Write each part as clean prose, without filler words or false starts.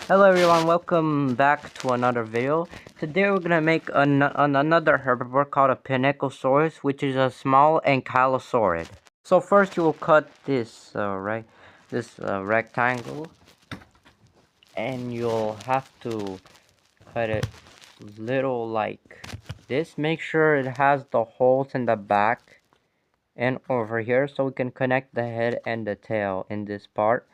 Hello everyone, welcome back to another video. Today we're gonna make another herbivore called a pinacosaurus, which is a small ankylosaurid. So first you will cut this rectangle, and you'll have to cut it little like this. Make sure it has the holes in the back and over here, so we can connect the head and the tail in this part.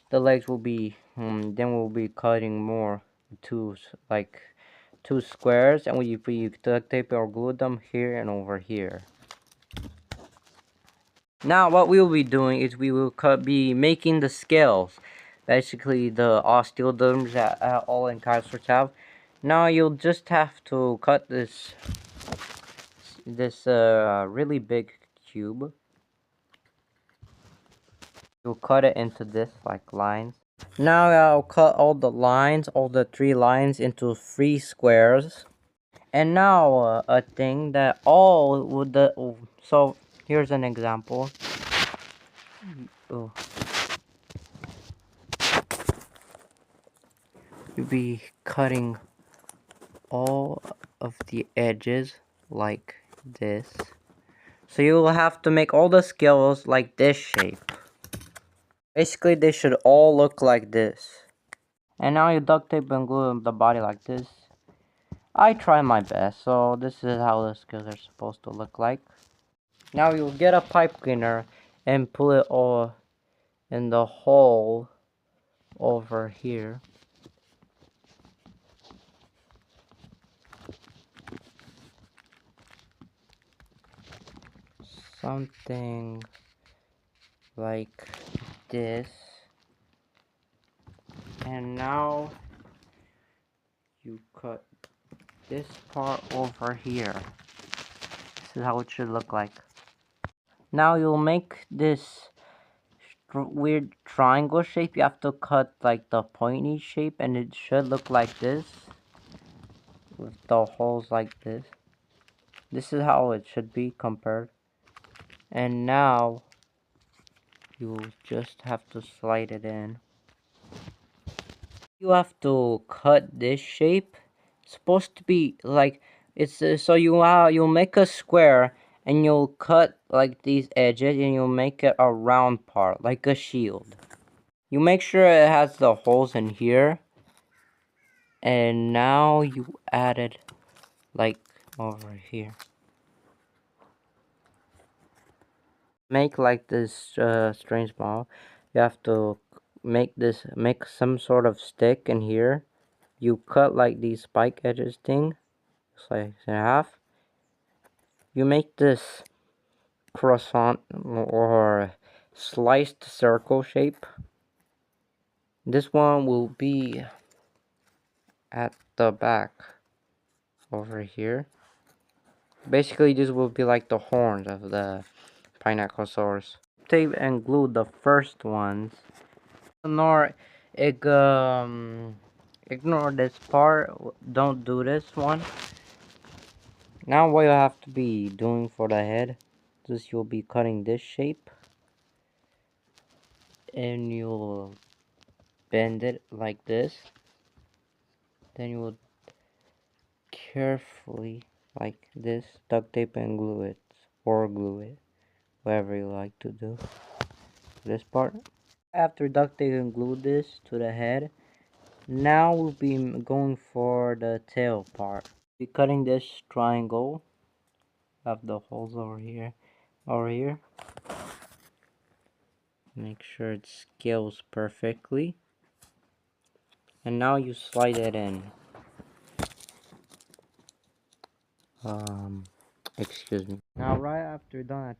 The legs will be then we'll be cutting more two two squares, and we duct tape or glue them here and over here. Now what we will be doing is we will be making the scales, basically the osteoderms that all dinosaurs have. Now you'll just have to cut this really big cube. You'll cut it into this like lines. Now I'll cut all the lines, all the 3 lines into 3 squares. And now a thing that all would so here's an example. Oh, you'll be cutting all of the edges like this. So you will have to make all the scales like this shape. Basically they should all look like this. And now you duct tape and glue the body like this. I try my best, so this is how the scales are supposed to look like. Now you'll get a pipe cleaner and pull it all in the hole over here. Something like this. And now you cut this part over here. This is how it should look like. Now you'll make this weird triangle shape. You have to cut like the pointy shape, and it should look like this with the holes like this. This is how it should be compared. And now you just have to slide it in. You have to cut this shape. It's supposed to be like it's so you'll make a square, and you'll cut like these edges, and you'll make it a round part like a shield. You make sure it has the holes in here, and now you add it like over here. Make like this strange ball. You have to make some sort of stick in here. You cut like these spike edges thing, slice in half. You make this croissant or sliced circle shape. This one will be at the back over here. Basically this will be like the horns of the pinacosaurus. Tape and glue the first ones. Ignore ignore this part. Don't do this one. Now what you have to be doing for the head is you'll be cutting this shape, and you'll bend it like this. Then you will carefully like this duct tape and glue it, or glue it, whatever you like to do. This part. After duct tape and glue this to the head, now we'll be going for the tail part. Be cutting this triangle. Have the holes over here, Make sure it scales perfectly. And now you slide it in. Excuse me. Now right after done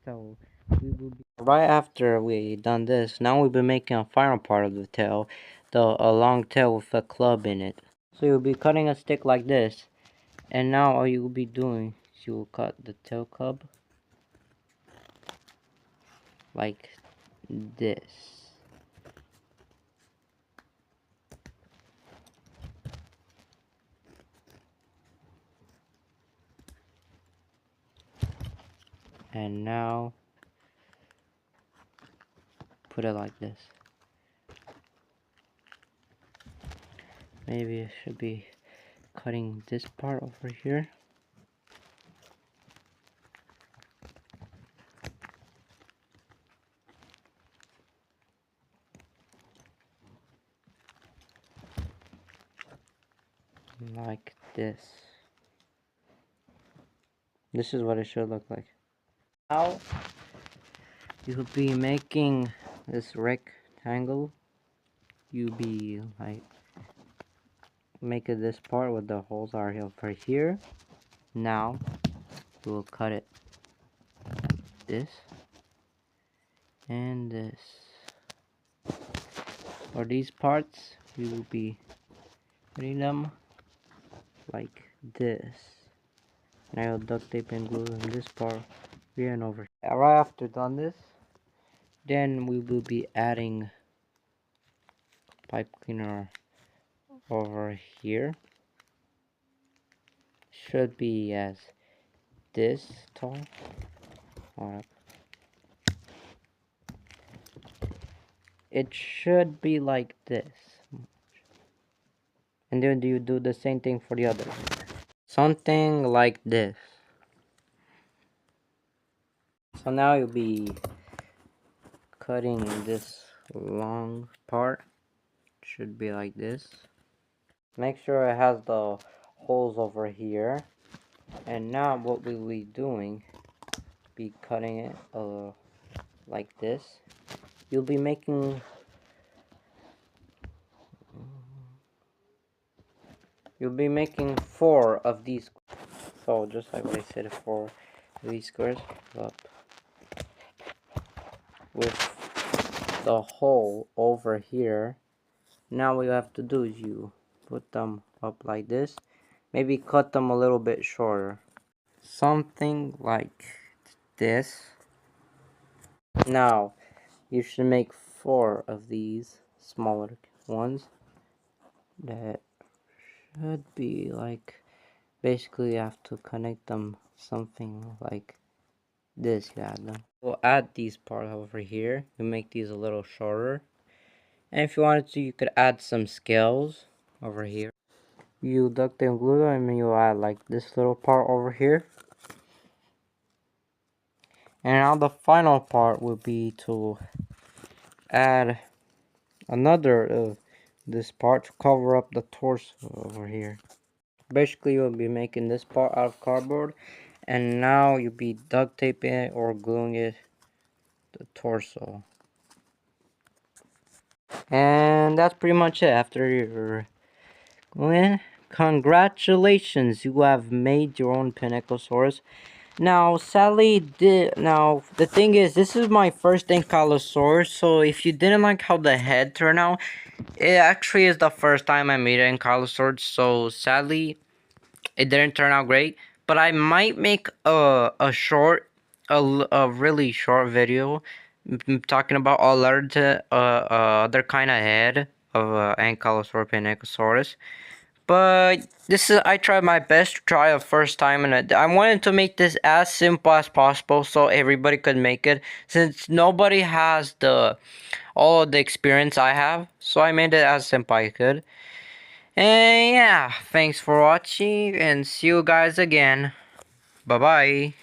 right after we done this, now we'll be making a final part of the tail, a long tail with a club in it. So you'll be cutting a stick like this, and now all you will be doing is you will cut the tail club like this. And now put it like this. maybe I should be cutting this part over here. Like this. This is what it should look like. Now you'll be making this rectangle. You'll be like making this part with the holes are over here. Now we'll cut it this and this. For these parts, we will be putting them like this. Now duct tape and glue in this part here and over. Right after done this, then we will be adding pipe cleaner over here. Should be as this tall. Alright. It should be like this. And then you do the same thing for the other. Something like this. So now you'll be cutting this long part. Should be like this. Make sure it has the holes over here. And now what we'll be doing, be cutting it like this. You'll be making four of these. So just like what I said, 4 of these squares up with the hole over here. Now what you have to do is you put them up like this. Maybe cut them a little bit shorter. Something like this. Now you should make 4 of these smaller ones. That should be like, basically you have to connect them something like this. You add them. We'll add these parts over here. You make these a little shorter. And if you wanted to, you could add some scales over here. You duct tape and glue them, and you add like this little part over here. And now the final part will be to add another of this part to cover up the torso over here. Basically you'll be making this part out of cardboard, and now you'll be duct taping it or gluing it to the torso. And that's pretty much it. After your gluing, congratulations, you have made your own pinacosaurus. Now, sadly, the thing is, this is my first Ankylosaurus, so if you didn't like how the head turned out, it actually is the first time I made an Ankylosaurus, so sadly, it didn't turn out great. But I might make a really short video talking about other kind of head of Ankylosaurus Pinacosaurus. But I tried my best to try the first time, and I wanted to make this as simple as possible so everybody could make it, since nobody has all of the experience I have. So I made it as simple as I could. And yeah, thanks for watching, and see you guys again. Bye bye.